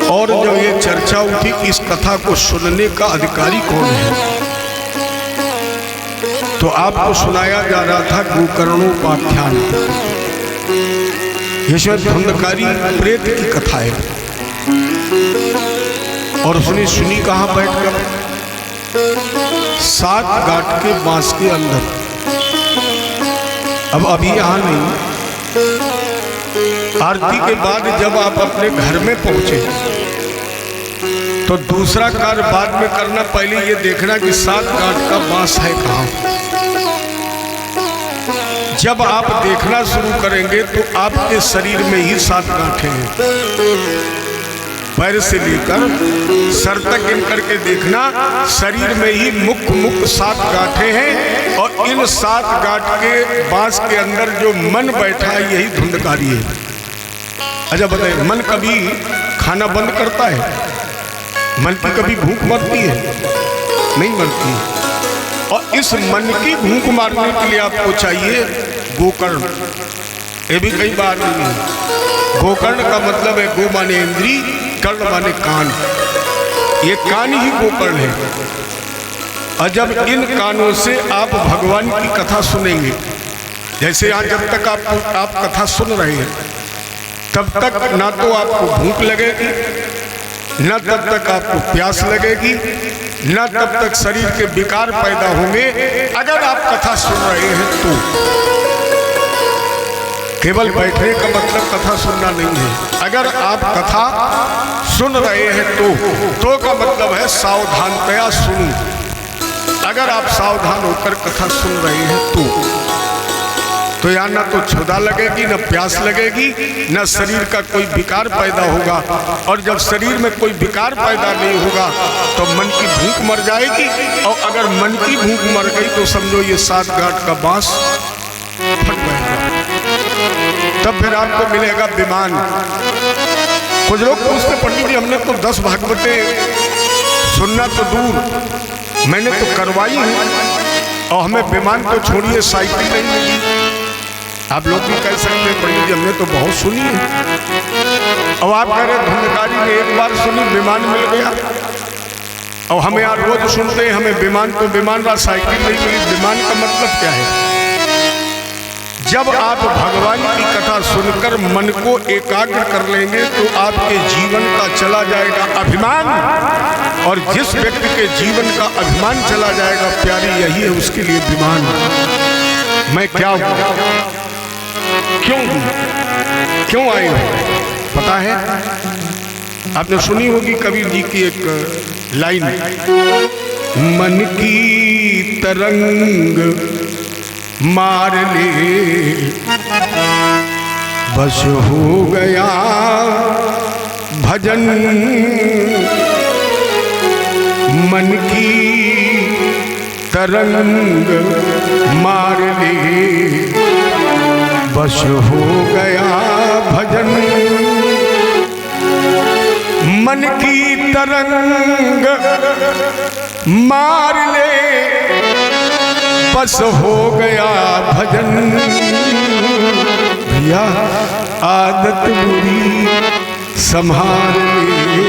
और जब ये चर्चा उठी कि इस कथा को सुनने का अधिकारी कौन है, तो आपको सुनाया जा रहा था गोकर्णोपाख्यान। यशवंत धुंधकारी प्रेत की कथा है और उसने सुनी कहाँ बैठकर? 7 गांठ के बांस के अंदर। अब अभी यहाँ नहीं, आरती के बाद जब आप अपने घर में पहुंचे तो दूसरा कार्य बाद में करना, पहले ये देखना कि 7 गांठ का बांस है कहाँ। जब आप देखना शुरू करेंगे तो आपके शरीर में ही 7 गांठें हैं। पैर से लेकर सर तक गिन करके देखना, शरीर में ही मुख्य 7 गांठें हैं और इन 7 गांठ के बांस के अंदर जो मन बैठा है यही धुंधकारी है। अच्छा बताइए, मन कभी खाना बंद करता है? मन की कभी भूख मरती है? नहीं मरती। और इस मन की भूख मारने के लिए आपको चाहिए गोकर्ण। ये भी कई बार नहीं है। गोकर्ण का मतलब है गो माने इंद्री, कर्ण माने कान। ये कान ही गोकर्ण है। और जब इन कानों से आप भगवान की कथा सुनेंगे, जैसे आज जब तक आप कथा सुन रहे हैं तब तक ना तो आपको भूख लगेगी, न तब तक आपको प्यास लगेगी, न तब तक शरीर के विकार पैदा होंगे। अगर आप कथा सुन रहे हैं तो केवल बैठने का मतलब कथा सुनना नहीं है। अगर आप कथा सुन रहे हैं तो का मतलब है सावधानतया सुनो। अगर आप सावधान होकर कथा सुन रहे हैं तो यहाँ न तो क्षुधा लगेगी, न प्यास लगेगी, न शरीर का कोई विकार पैदा होगा। और जब शरीर में कोई विकार पैदा नहीं होगा तो मन की भूख मर जाएगी। और अगर मन की भूख मर गई तो समझो ये 7 गांठ का बांस फट जाएगा। तब फिर आपको मिलेगा विमान। कुछ लोग पूछते, पंडित जी हमने तो 10 भागवतें सुनना तो दूर, मैंने तो करवाई है और हमें विमान तो छोड़िए साइकिल नहीं मिली। आप लोग भी कह सकते हैं पंडित जी हमने तो बहुत सुनी है। और आप कह रहे धुंधकारी ने एक बार सुनी, विमान मिल गया। और हमें आप रोज सुनते हैं हमें विमान तो विमान रहा, साइकिल नहीं मिली। विमान का मतलब क्या है? जब आप भगवान की कथा सुनकर मन को एकाग्र कर लेंगे तो आपके जीवन का चला जाएगा अभिमान। और जिस व्यक्ति के जीवन का अभिमान चला जाएगा प्यारी, यही है उसके लिए विमान। मैं क्या हूं, क्यों आए हो? पता है, आपने सुनी होगी कबीर जी की एक लाइन, मन की तरंग मार ले बस हो गया भजन। मन की तरंग मार ले बस हो गया भजन। मन की तरंग मार ले बस हो गया भजन। भैया आदत बुरी संभाल ले,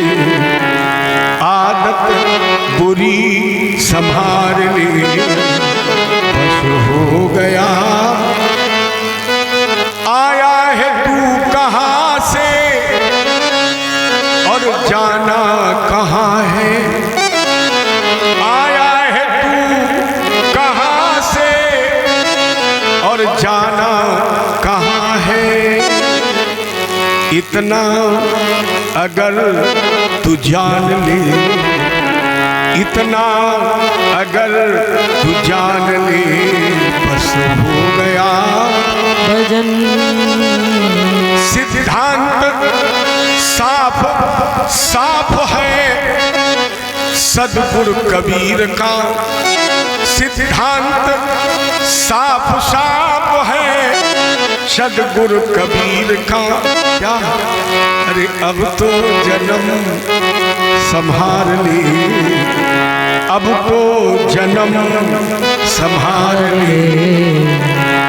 आदत बुरी संभाल ले बस हो गया। आया है तू कहाँ से और जाना कहाँ है? आया है तू कहाँ से और जाना कहाँ है? इतना अगर तू जान ले, इतना अगर तू जान ले बस हो गया भजन। सिद्धांत साफ साफ है सद्गुरु कबीर का। सिद्धांत साफ साफ है सद्गुरु कबीर का। क्या? अरे अब तो जन्म संभाल ले, अब तो जन्म संभाल ले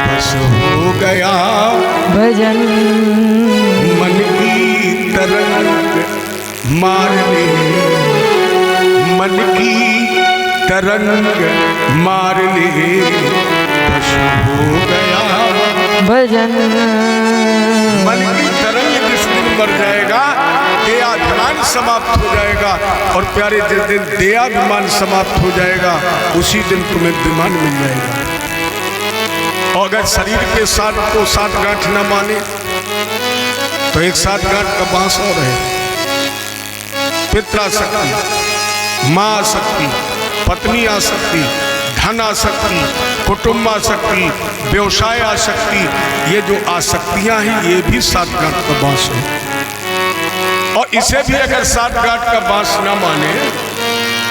बस हो गया भजन। मन की तरंग मार ले, मन की तरंग मार ले, भस्म हो गया भजन। मन की तरंग जिस दिन मर जाएगा, देहाभिमान समाप्त हो जाएगा। और प्यारे जिस दिन देहाभिमान समाप्त हो जाएगा, उसी दिन तुम्हें विमान मिल जाएगा। और अगर शरीर के साथ को साथ गांठ न माने तो एक साथ गांठ का बांस और है। पित्राशक्ति, माँ आसक्ति, पत्नी आसक्ति, धन आसक्ति, कुटुंब आसक्ति, व्यवसाय आसक्ति, ये जो आसक्तियां हैं ये भी सात गांठ का बांस है। और इसे भी अगर सात गांठ का बांस ना माने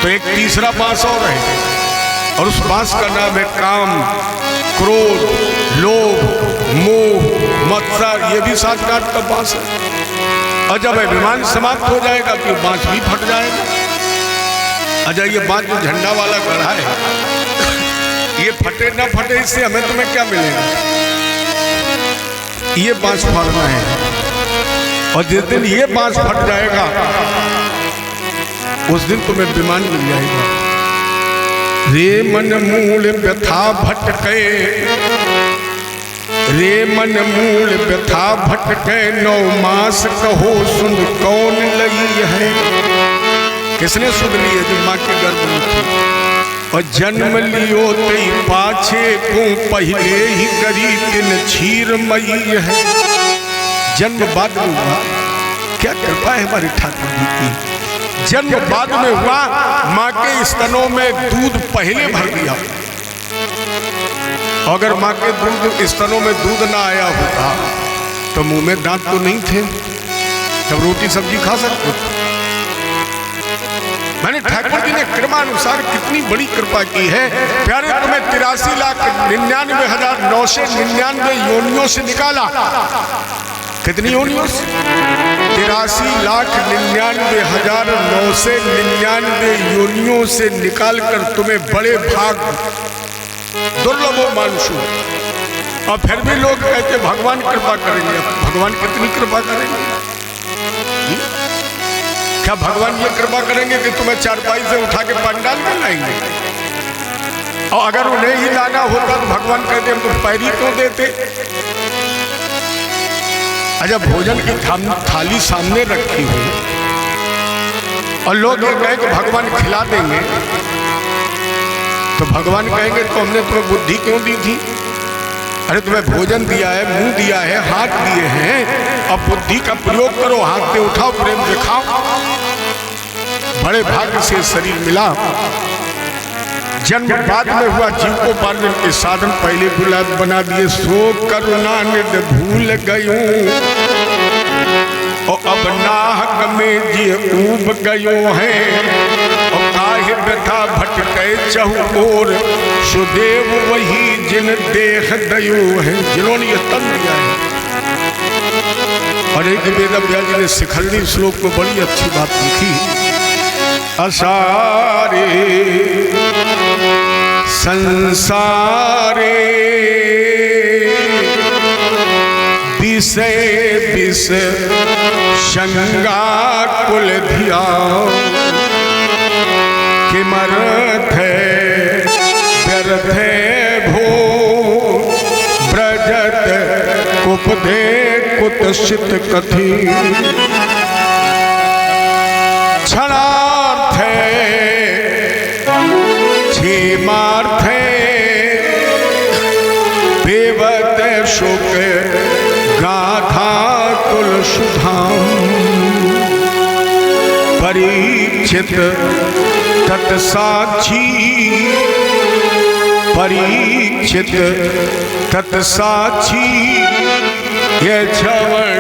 तो एक तीसरा बांस और है, और उस बांस का नाम है काम, क्रोध, लोभ, मोह, मत्सर। ये भी सात गांठ का बांस है। और जब अभिमान समाप्त हो जाएगा तो बांस भी फट जाएगा। अच्छा, ये बांस जो झंडा वाला गढ़ा है, ये फटे ना फटे इससे हमें तुम्हें क्या मिलेगा? ये बांस फाड़ना है। और जिस दिन ये बांस फट जाएगा उस दिन तुम्हें विमान मिल जाएगा। रे मन मूल व्यथा भटके, रे मन मूल व्यथा भटके, 9 मास कहो सुन कौन लगी है। किसने सुन ली है? जो माँ के गर्भ में थी। और जन्म लियो तई पाछे को पहले ही करी तिन क्षीर मई है। जन्म बाद में हुआ, क्या कृपा है हमारे ठाकुर जी की। जन्म बाद में हुआ, माँ के स्तनों में दूध पहले भर दिया। अगर माँ के दूध स्तनों में दूध ना आया होता तो मुंह में दांत तो नहीं थे, तब रोटी सब्जी खा सकते। मैंने ठाकुर जी ने क्रमानुसार कितनी बड़ी कृपा की है। प्यारे तुम्हें 83,99,999 योनियों से निकाला। कितनी योनियों से? 83,99,999 योनियों से निकालकर तुम्हें बड़े भाग दुर्लभ मानुषु। और फिर भी लोग कहते भगवान कृपा करेंगे। भगवान कितनी कृपा करेंगे? क्या भगवान ये कृपा करेंगे कि तुम्हें चारपाई से उठा के पंडाल में लाएंगे? और अगर उन्हें ही लाना होता तो भगवान कहते हम तो पैरी क्यों देते? अच्छा, भोजन की थाली सामने रखी हुई और लोग ये कहें कि भगवान खिला देंगे, तो भगवान कहेंगे तो हमने तुम्हें बुद्धि क्यों दी थी? अरे तुम्हें भोजन दिया है, मुंह दिया है, हाथ दिए हैं, अब बुद्धि का प्रयोग करो, हाथ पे उठाओ, प्रेम दिखाओ। बड़े भाग्य से शरीर मिला। जन्म बाद में हुआ, जीव को पालन के साधन पहले गुलाब बना दिए। सो करुणा निध भूल गयो और अब नाहक में जी ऊब गयो है। और काहे व्यथा भटके चहुओर, सुदेव वही जिन देख दयो है। जिन्होंने ये तन दिया है। और एक वेद व्यास जी ने शिखंडी श्लोक में बड़ी अच्छी बात लिखी। असारे संसारे विषय विष शंगा कुल धिया, किमर्थ व्यर्थ भो ब्रजत कुपदे कुतसित कथि। क्षणार्थ क्षेमार्थ बेवत शोक गाथा कुल सुधाम। परीक्षित तत्साक्षी, परीक्षित तत्साक्षी, ये श्रवण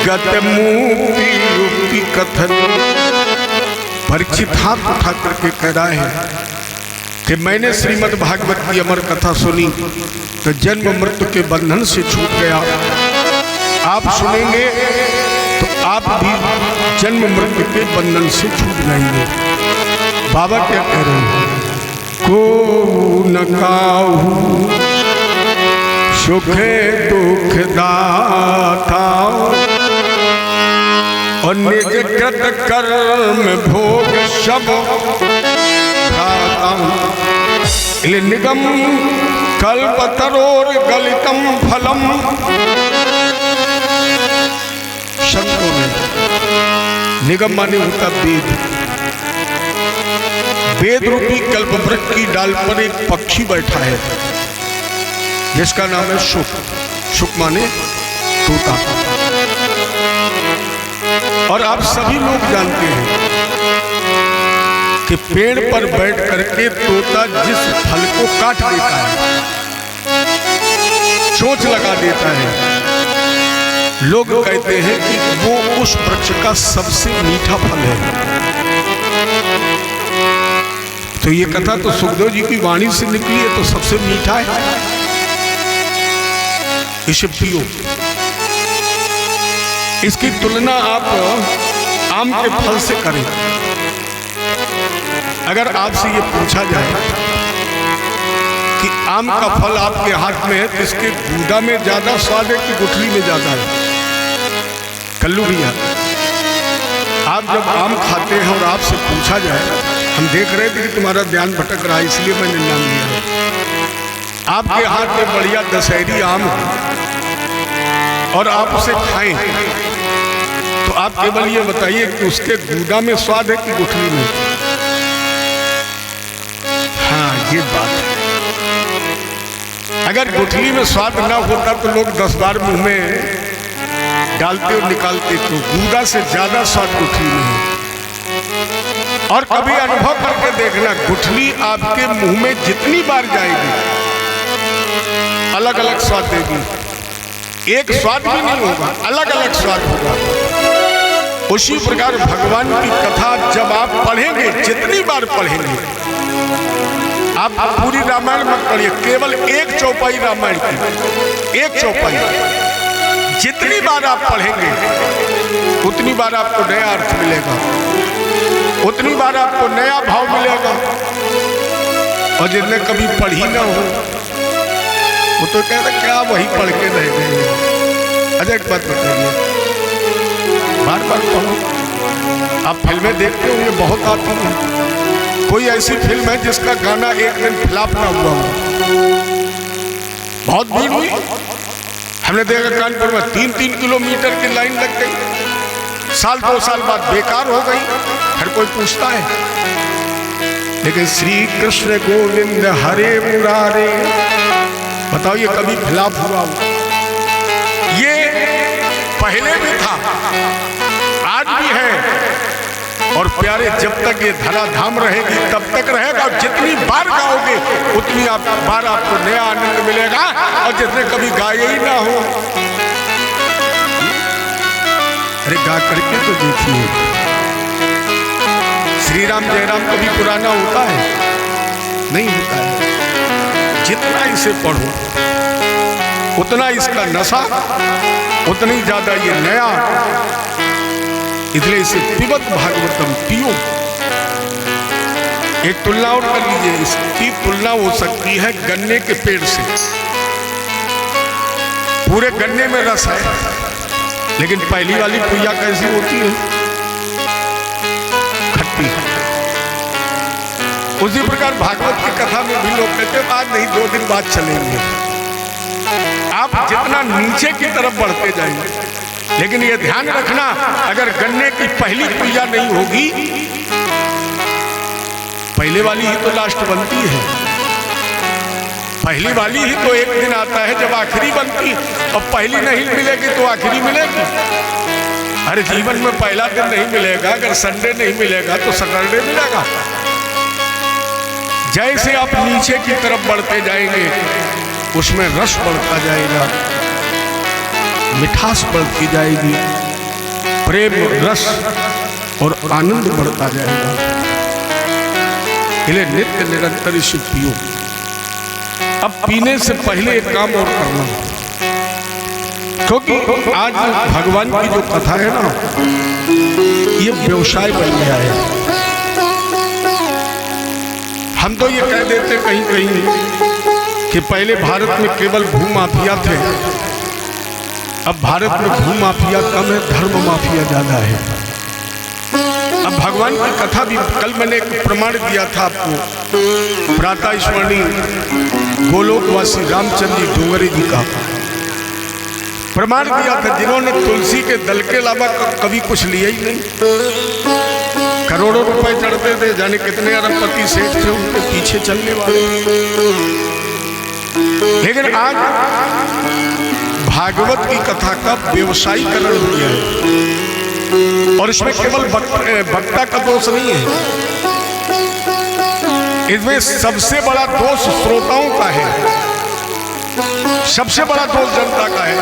गत मुक्ति युक्ति कथन। परीक्षित हाथ उठा करके कह रहा है कि मैंने श्रीमद् भागवत की अमर कथा सुनी तो जन्म मृत्यु के बंधन से छूट गया। आप सुनेंगे तो आप भी जन्म मृत्यु के बंधन से छूट जाएंगे। बाबा क्या कह रहे हैं? को न काहू सुख दुख दाता और निज कृत कर्म भोग सब निगम कल्पतरोर गलितम फलम। शब्दों में निगम माने होता वेद। वेद रूपी कल्प वृक्ष की डाल पर एक पक्षी बैठा है जिसका नाम है शुक। शुक माने तोता। और आप सभी लोग जानते हैं कि पेड़ पर बैठ करके तोता जिस फल को काट देता है, चोंच लगा देता है, लोग कहते हैं कि वो उस वृक्ष का सबसे मीठा फल है। तो ये कथा तो सुखदेव जी की वाणी से निकली है, तो सबसे मीठा है, इसे पियो। इसकी तुलना आप आम के फल से करें। अगर आपसे ये पूछा जाए कि आम का फल आपके हाथ में है तो इसके गूदा में ज्यादा स्वाद है कि गुठली में ज्यादा है? कल्लू भैया, आप जब आम खाते हैं और आपसे पूछा जाए, हम देख रहे थे कि तुम्हारा ध्यान भटक रहा है इसलिए मैंने नाम लिया है, आपके हाथ में बढ़िया दशहरी आम हो और आप उसे खाएं तो आप केवल ये बताइए कि उसके गूदा में स्वाद है कि गुठली में? हाँ, ये बात है। अगर गुठली में स्वाद ना होता तो लोग 10 बार मुंह में डालते और निकालते, तो गूदा से ज्यादा स्वाद गुठली में है। और कभी अनुभव करके देखना, गुठली आपके मुंह में जितनी बार जाएगी अलग अलग स्वाद देगी। एक स्वाद भी नहीं होगा, अलग अलग स्वाद होगा। उसी प्रकार भगवान की कथा जब आप पढ़ेंगे, जितनी बार पढ़ेंगे, आप पूरी रामायण मत पढ़िए, केवल एक चौपाई रामायण की, एक चौपाई, जितनी बार आप पढ़ेंगे उतनी बार आपको नया अर्थ मिलेगा, उतनी बार आपको नया भाव मिलेगा। और जिसने कभी पढ़ी ना हो वो तो कहता क्या वही पढ़ के रह गए। अच्छा एक बात बताइए, बार बार पढ़ो। आप फिल्में देखते होंगे, बहुत आती हैं। कोई ऐसी फिल्म है जिसका गाना एक दिन फ्लॉप ना हुआ हो? बहुत भीड़ हुई। हमने देखा कानपुर में 3-3 किलोमीटर की लाइन लग गई, साल 2 साल बाद बेकार हो गई, हर कोई पूछता है। लेकिन श्री कृष्ण गोविंद हरे मुरारे, बताओ ये कभी फ्लॉप हुआ? ये पहले भी था, आज भी है, और प्यारे जब तक ये धराधाम रहेगी तब तक रहेगा। और जितनी बार गाओगे उतनी बार आपको नया आनंद मिलेगा। और जिसने कभी गाया ही ना हो, अरे गा करके तो देखिए। श्री राम जय राम कभी पुराना होता है? नहीं होता है। जितना इसे पढ़ो उतना इसका नशा, उतनी ज्यादा ये नया। इसलिए इसे पिबत भागवतम, पियो। एक तुलना और कर लीजिए, इसकी तुलना हो सकती है गन्ने के पेड़ से। पूरे गन्ने में रस है, लेकिन पहली वाली पुइया कैसी होती है? खट्टी। उसी प्रकार भागवत की कथा में भी लोग कहते हैं आज नहीं 2 दिन बाद चलेंगे। आप जितना नीचे की तरफ बढ़ते जाएंगे, लेकिन ये ध्यान रखना, अगर गन्ने की पहली पुइया नहीं होगी, पहले वाली ही तो लास्ट बनती है। पहली वाली ही तो एक दिन आता है जब आखिरी बनती, और पहली नहीं मिलेगी तो आखिरी मिलेगी। हर जीवन में पहला दिन नहीं मिलेगा, अगर संडे नहीं मिलेगा तो सैटरडे मिलेगा। जैसे आप नीचे की तरफ बढ़ते जाएंगे उसमें रस बढ़ता जाएगा, मिठास बढ़ती जाएगी, प्रेम, रस और आनंद बढ़ता जाएगा। इसलिए नित्य निरंतर इसे पियो। अब पीने से पहले एक काम और करना, क्योंकि आज भगवान की जो कथा है ना, ये व्यवसाय बन गया है। हम तो ये कह देते कहीं कहीं कि पहले भारत में केवल भूमाफिया थे, अब भारत में भूमाफिया कम है, धर्म माफिया ज्यादा है। अब भगवान की कथा भी कल मैंने एक प्रमाण दिया था आपको, प्रातः स्मरणीय गोलोकवासी रामचंद्र जी डोंगरे जी का प्रमाण दिया था, जिन्होंने तुलसी के दल के अलावा कभी कुछ लिया ही नहीं। करोड़ों रुपए चढ़ते थे, जाने कितने अरबपति सेठ थे उनके पीछे चलने वाले। लेकिन आज भागवत की कथा का व्यवसायीकरण हो गया है, और इसमें केवल वक्ता का दोष नहीं है, इसमें सबसे बड़ा दोष श्रोताओं का है, सबसे बड़ा दोष जनता का है,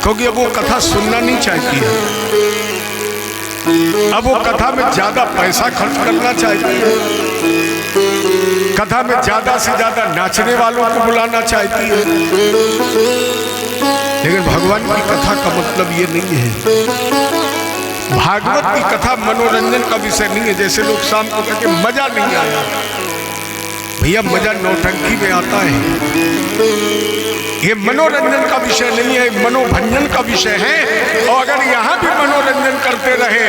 क्योंकि अब वो कथा सुनना नहीं चाहती है, अब वो कथा में ज्यादा पैसा खर्च करना चाहती है, कथा में ज्यादा से ज्यादा नाचने वालों को बुलाना चाहती है। लेकिन भगवान की कथा का मतलब ये नहीं है, भागवत की कथा मनोरंजन का विषय नहीं है। जैसे लोग शाम को कहते मजा नहीं आया, भैया मजा नौटंकी में आता है। ये मनोरंजन का विषय नहीं है, मनोभंजन का विषय है। और अगर यहाँ भी मनोरंजन करते रहे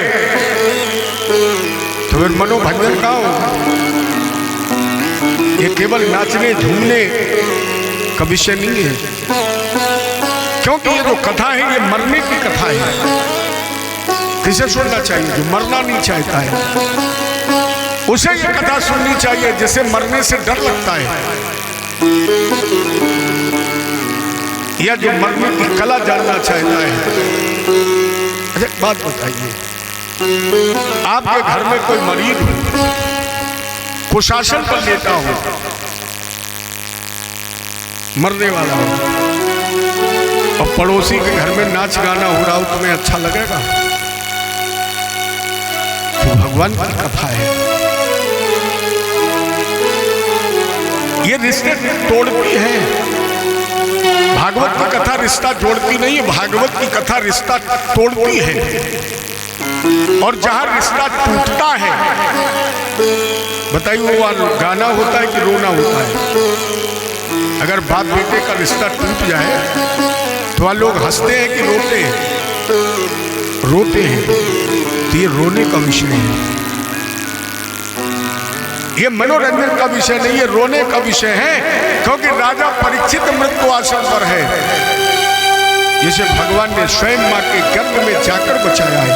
तो फिर मनोभंजन का हो। ये केवल नाचने झूमने का विषय नहीं है, क्योंकि ये जो कथा है ये मरने की कथा है। किसे सुनना चाहिए? जो मरना नहीं चाहता है उसे ये कथा सुननी चाहिए, जिसे मरने से डर लगता है, या जो मरने की कला जानना चाहता है। अच्छा बात बताइए, आपके घर में कोई मरीज हो, कुशासन पर लेटा हो, मरने वाला हो, और पड़ोसी के घर में नाच गाना हो रहा हो, तुम्हें अच्छा लगेगा? तो भगवान की कथा है, ये रिश्ते तोड़ती है। भागवत की कथा रिश्ता जोड़ती नहीं है, भागवत की कथा रिश्ता तोड़ती है। और जहां रिश्ता टूटता है, बताइए वो गाना होता है कि रोना होता है? अगर बाप बेटे का रिश्ता टूट जाए तो वह लोग हंसते हैं कि रोते हैं? रोते हैं। तो ये रोने का विषय है, ये मनोरंजन का विषय नहीं, ये रोने का विषय है। क्योंकि राजा परीक्षित मृत्यु आसन पर है, जिसे भगवान ने स्वयं मां के गर्भ में जाकर बचाया है।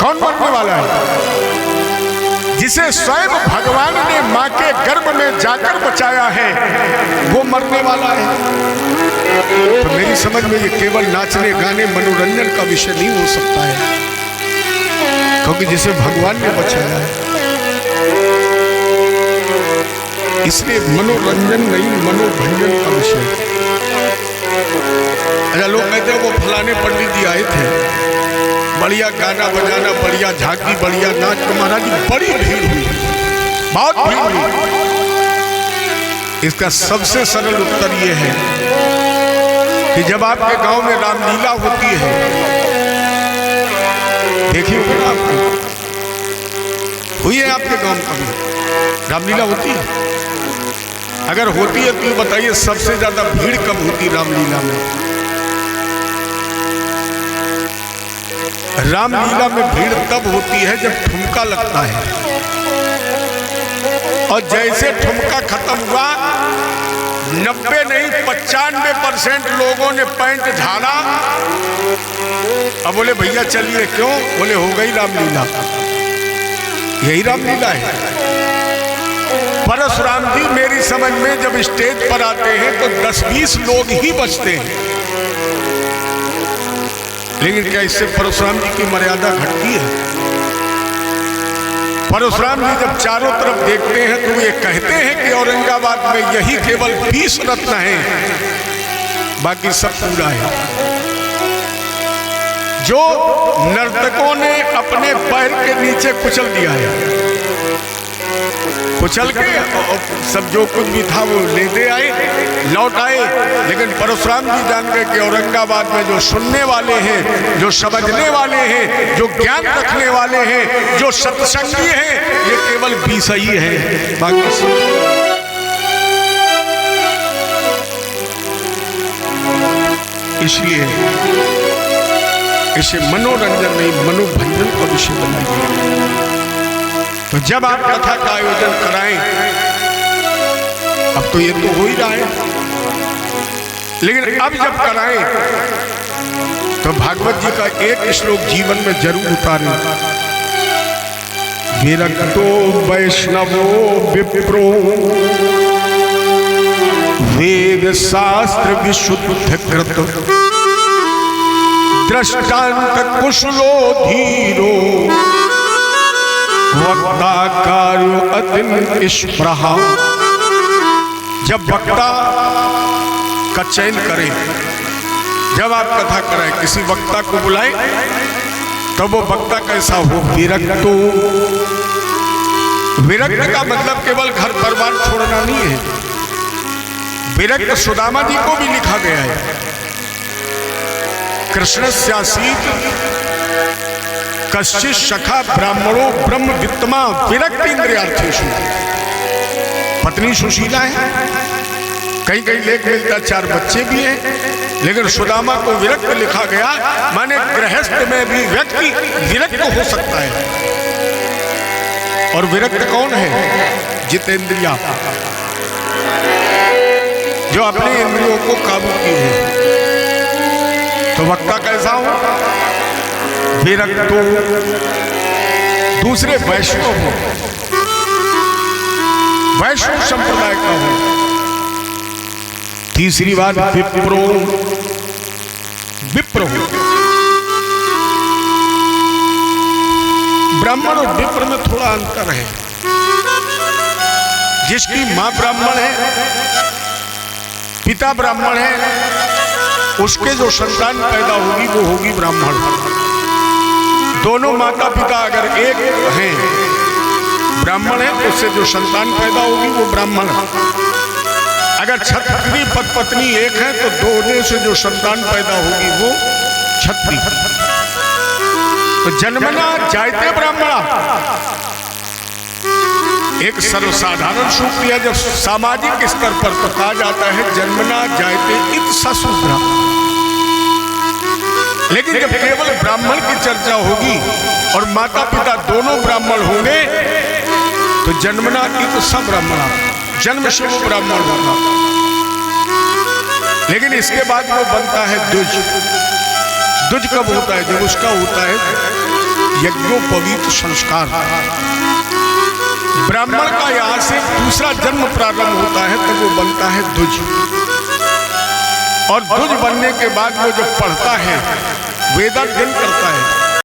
कौन मरने वाला है? जिसे स्वयं भगवान ने मां के गर्भ में जाकर बचाया है, वो मरने वाला है। तो मेरी समझ में ये केवल नाचने गाने मनोरंजन का विषय नहीं हो सकता है, क्योंकि जिसे भगवान ने बचाया है। इसलिए मनोरंजन नहीं, मनोभंजन का विषय। अच्छा लोग कहते हैं वो फलाने पंडित जी आए थे, बढ़िया गाना बजाना, बढ़िया झांकी, बढ़िया नाच, तो महाराज जी बड़ी भीड़ हुई, बहुत भीड़ हुई। इसका सबसे सरल उत्तर ये है कि जब आपके गांव में रामलीला होती है, देखिए आपको हुई है आपके गांव में कभी रामलीला होती है? अगर होती है तो बताइए सबसे ज्यादा भीड़ कब होती रामलीला में? रामलीला में भीड़ तब होती है जब ठुमका लगता है, और जैसे ठुमका खत्म हुआ 90 नहीं 95% लोगों ने पैंट झाड़ा। अब बोले भैया चलिए, क्यों? बोले हो गई रामलीला। यही रामलीला है। परशुराम जी मेरी समझ में जब स्टेज पर आते हैं तो 10-20 लोग ही बचते हैं, लेकिन क्या इससे परशुराम जी की मर्यादा घटती है? परशुराम जी जब चारों तरफ देखते हैं तो ये कहते हैं कि औरंगाबाद में यही केवल 20 रत्न हैं, बाकी सब पूरा है। जो नर्तकों ने अपने पैर के नीचे कुचल दिया है, कुचल के सब जो कुछ भी था वो लेते आए, लौट आए। लेकिन परशुराम जी जान गए कि औरंगाबाद में जो सुनने वाले हैं, जो समझने वाले हैं, जो ज्ञान रखने वाले हैं, जो सत्संगी हैं, ये केवल 20 ही है, बाकी सब। इसलिए इसे मनोरंजन नहीं मनोभंजन आयोजन का विषय बनाइए। तो जब आप कथा का आयोजन कराएं, अब तो ये तो हो ही रहा है, लेकिन अब जब कराएं तो भागवत जी का एक श्लोक जीवन में जरूर उतारें। विरक्तो वैष्णवो विप्रो वेद शास्त्र विशुद्ध कृत दृष्टांत कुशलो धीरो वक्ता कार्यो अतिन स्पृहा। जब वक्ता का चयन करें, जब आप कथा कराएं, किसी वक्ता को बुलाएं, तब वो वक्ता कैसा हो? विरक्तो। विरक्त का मतलब केवल घर परिवार छोड़ना नहीं है। विरक्त सुदामा जी को भी लिखा गया है। कृष्णस्यासीत कश्चित् सखा ब्राह्मणो ब्रह्म वित्तमा विरक्त इंद्रियार्थेषु। पत्नी सुशीला है, कहीं कहीं लेख मिलता है 4 बच्चे भी हैं, लेकिन सुदामा को विरक्त लिखा गया, माने गृहस्थ में भी व्यक्ति विरक्त हो सकता है। और विरक्त कौन है? जितेंद्रिया, जो अपने इंद्रियों को काबू किए हैं। तो वक्ता कैसा हो? विरक्त हो। दूसरे वैष्णव हो, वैष्णव संप्रदाय का हो। तीसरी बात विप्रो, विप्र हो। ब्राह्मण और विप्र में थोड़ा अंतर है। जिसकी मां ब्राह्मण है, पिता ब्राह्मण है, उसके जो संतान पैदा होगी वो होगी ब्राह्मण। दोनों माता पिता अगर एक हैं, ब्राह्मण है, तो उससे जो संतान पैदा होगी वो ब्राह्मण। अगर क्षत्रिय पति पत्नी एक है, तो दोनों से जो संतान पैदा होगी वो क्षत्रिय। तो जन्मना जायते ब्राह्मणा एक सर्वसाधारण सूक्ति है। जब सामाजिक स्तर पर तो कहा जाता है जन्मना जायते इत सशूद्रा, लेकिन जब केवल ब्राह्मण की चर्चा होगी और माता पिता दोनों ब्राह्मण होंगे, तो जन्मना इत सब्राह्मणा, जन्म से वो ब्राह्मण होगा। लेकिन इसके बाद वो बनता है द्विज। द्विज कब होता है? जब उसका होता है यज्ञोपवीत संस्कार। ब्राह्मण का यहां से दूसरा जन्म प्रारंभ होता है, तब वो बनता है द्विज। और द्विज बनने के बाद वो जब पढ़ता है, वेदाध्ययन करता है,